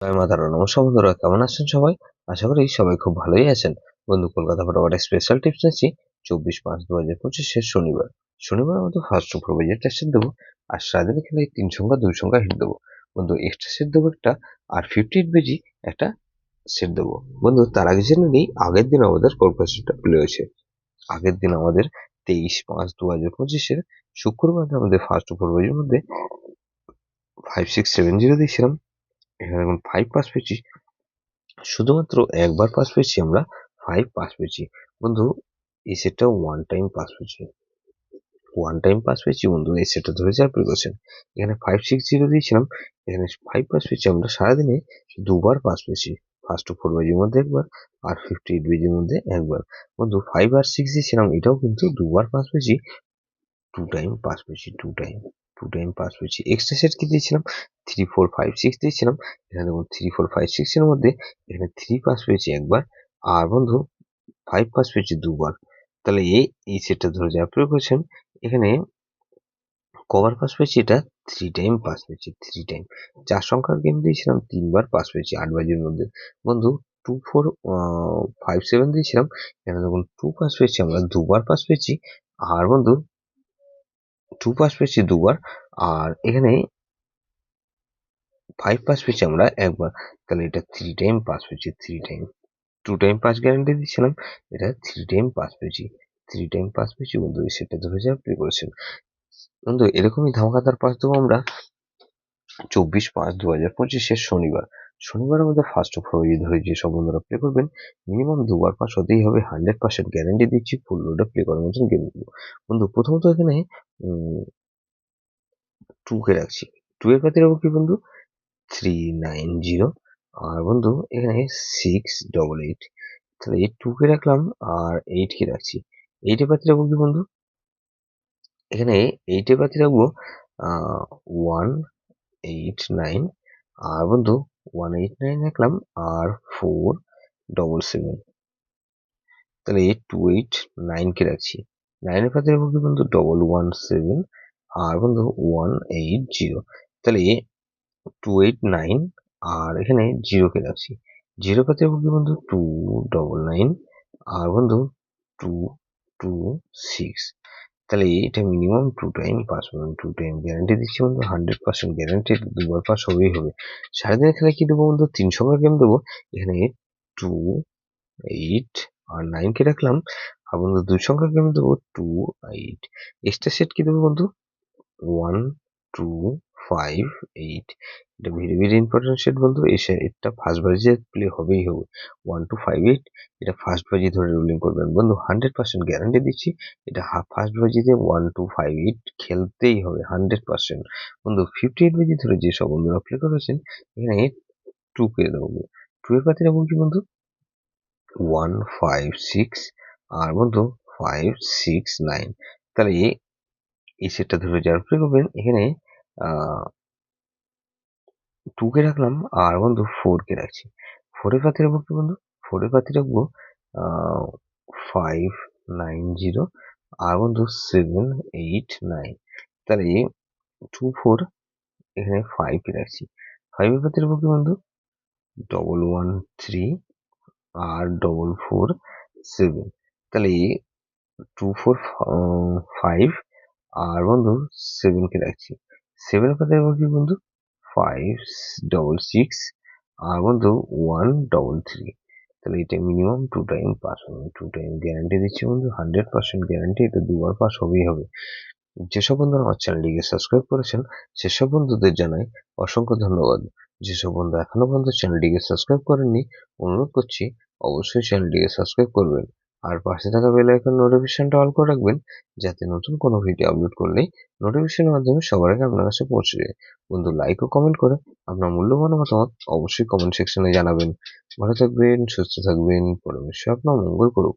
জয় মা তারা। নমস্কার বন্ধুরা, কেমন আছেন সবাই? আশা করি সবাই খুব ভালোই আছেন। বন্ধু, কলকাতা ফটোফাটা স্পেশাল টিপস নিচ্ছি 24/5/2025 শনিবার। শনিবার আমাদের ফার্স্ট সুপারভাইজার টেস্ট দেবো, আর সারাদিনে খেলায় 3 সংখ্যা 2 সংখ্যা হিট দেবো। বন্ধু, এক্সট্রা সেট দেবো একটা, আর 58 বেজি একটা সেট দেবো। বন্ধু, তার আগে জেনে নিই আগের দিন আমাদের কর্পোরেশনটা প্লে হয়েছে। আগের দিন আমাদের 23/5/2025 শুক্রবার আমাদের ফার্স্ট সুপারভাইজার মধ্যে 5670 দিয়েছিলাম। এখানে এখন 5 পাস পেয়েছি, শুধুমাত্র একবার পাস পেয়েছি আমরা, 5 পাস পেয়েছি। বন্ধু, এই সেটটা ওয়ান টাইম পাস পেয়েছি বন্ধু। এই সেটটা ধরে যাওয়ার প্রিকশন। এখানে 560 দিয়েছিলাম, এখানে 5 পাস পেয়েছি আমরা। সারাদিনে দুবার পাস পেয়েছি, ফার্স্ট টু 4 বেজির মধ্যে একবার, আর 58 বেজির মধ্যে একবার। বন্ধু, 5 আর 6 দিয়েছিলাম, এটাও কিন্তু দুবার পাস পেয়েছি, টু টাইম পাস পেয়েছি, টু টাইম পাস পেয়েছি। এক্সট্রা সেট কি দিয়েছিলাম? 3 4 5 6 দিয়েছিলাম। এখানে দেখুন 3 4 5 6 এর মধ্যে এখানে 3 পাস পেয়েছি একবার, আর বন্ধু 5 পাস পেয়েছি দুবার। তাহলে এই সেটটা ধরে যাওয়ার প্রিকশন। এখানে কভার পাস পেয়েছি, এটা 3 টাইম পাস পেয়েছি, 3 টাইম। 4 সংখ্যার গেম দিয়েছিলাম, 3 বার পাস পেয়েছি 8 বাজির মধ্যে। বন্ধু, 2 4 5 7 দিয়েছিলাম, এখানে দেখুন 2 পাস পেয়েছি আমরা, দুবার পাস পেয়েছি। আর বন্ধু 2 পাস পেয়েছি দুবার, আর এখানে 5 পাস পেয়েছি আমরা একবার। তাহলে এটা 3 টাইম পাস পেয়েছি, 3 টাইম। 2 টাইম পাস গ্যারান্টি দিয়েছিলাম, এটা 3 টাইম পাস পেয়েছি, 3 টাইম পাস পেয়েছি। বন্ধু, এই সেটটা ধরে যাওয়ার প্রিপারেশন। বন্ধু, এরকমই ধামাকাদার পাস দেবো আমরা 24/5/2025 শনিবার। শনিবার আমাদের ফার্স্ট অফ ফেব্রুয়ারি ধরে যেসব বন্ধুরা প্লে করবেন, মিনিমাম দুবার পাস হতেই হবে। 100% গ্যারান্টি দিচ্ছি ফুল লোডে প্লে করার মতন গেমগুলো। বন্ধু, প্রথমত এখানে 2 কে রাখছি। 2 এর পাতে রাখবো কি বন্ধু? 390। আর বন্ধু এখানে 688। তাহলে এই 2 কে রাখলাম, আর 8 কে রাখছি। 8 এর পাতে রাখবো কি বন্ধু? এখানে 8 এর পাতে রাখবো 189। আর বন্ধু 189 রাখলাম, আর 477। তাহলে 289 কে রাখছি। 9 এর পাতে রাখবো কি বন্ধু? 117। আর বন্ধু 180। তাহলে 289, আর এখানে 0 কে রাখছি। 0 পাতে রাখবো কি বন্ধু? 299। আর বন্ধু 226। তাহলে এটা মিনিমাম 2 টাইম পাস পাবেন, 2 টাইম গ্যারান্টি দিচ্ছি বন্ধু, 100% গ্যারান্টি। দুবার পাস হবেই হবে। সারাদিনের খেলায় কি দেবো বন্ধু? 3 সংখ্যার গেম দেবো। এখানে 2 8 আর 9 কে রাখলাম, আর বন্ধু 2 সংখ্যার গেম দেবো 2 8। এক্সট্রা সেট কি দেবো বন্ধু? 1 2 5 8। এটা ভেরি ভেরি ইম্পর্টেন্ট সেট বন্ধু। এই সেটটা ফার্স্ট বাজিতে প্লে হবেই হবে। 1 2 5 8, এটা ফার্স্ট বাজি ধরে রুলিং করবেন বন্ধু, 100% গ্যারান্টি দিচ্ছি। এটা ফার্স্ট বাজিতে 1 2 5 8 খেলতেই হবে 100%। বন্ধু, 58 বাজি ধরে যেসব বন্ধুরা প্লে করেছেন, এখানে 2 কে দেবো। 2 এর পাতে রাখবো কি বন্ধু? 1 5 6। আর বন্ধু 5 6 9। তাহলে এই সেটটা ধরে যাওয়ার প্লে করবেন। এখানে 2 কে রাখলাম, আর বন্ধু 4 কে রাখছি। 4 এর পাতে রাখবো কি বন্ধু? 4 এর পাতে রাখবো 590। আর বন্ধু 7 8 9। তাহলে 2 4, এখানে 5 কে রাখছি। 5 এর পাতে রাখবো কি বন্ধু? 113। আর 447। তাহলে 2 4 5, আর বন্ধু 7 কে রাখছি। 7 এর পাতে রাখবো কি বন্ধু? 5 6 আর বন্ধু 133। তাহলে এটা মিনিমাম 2 টাইম পাস হবে, 2 টাইম গ্যারান্টি দিচ্ছি বন্ধু, 100% গ্যারান্টি। এটা দুবার পাস হবেই হবে। যেসব বন্ধুরা আমার চ্যানেলটিকে সাবস্ক্রাইব করেছেন, সেসব বন্ধুদের জানাই অসংখ্য ধন্যবাদ। যেসব বন্ধু এখনো পর্যন্ত চ্যানেলটিকে সাবস্ক্রাইব করেননি, অনুরোধ করছি অবশ্যই চ্যানেলটিকে সাবস্ক্রাইব করবেন, আর পাশে থাকা বেল আইকন নোটিফিকেশনটা অল করে রাখবেন, যাতে নতুন কোনো ভিডিও আপলোড করলেই নোটিফিকেশনের মাধ্যমে সবার আগে আপনার কাছে পৌঁছে যায়। বন্ধু, লাইক ও কমেন্ট করে আপনার মূল্যবান মতামত অবশ্যই কমেন্ট সেকশনে জানাবেন। ভালো থাকবেন, সুস্থ থাকবেন, পরমেশ্বর আপনার মঙ্গল করুক।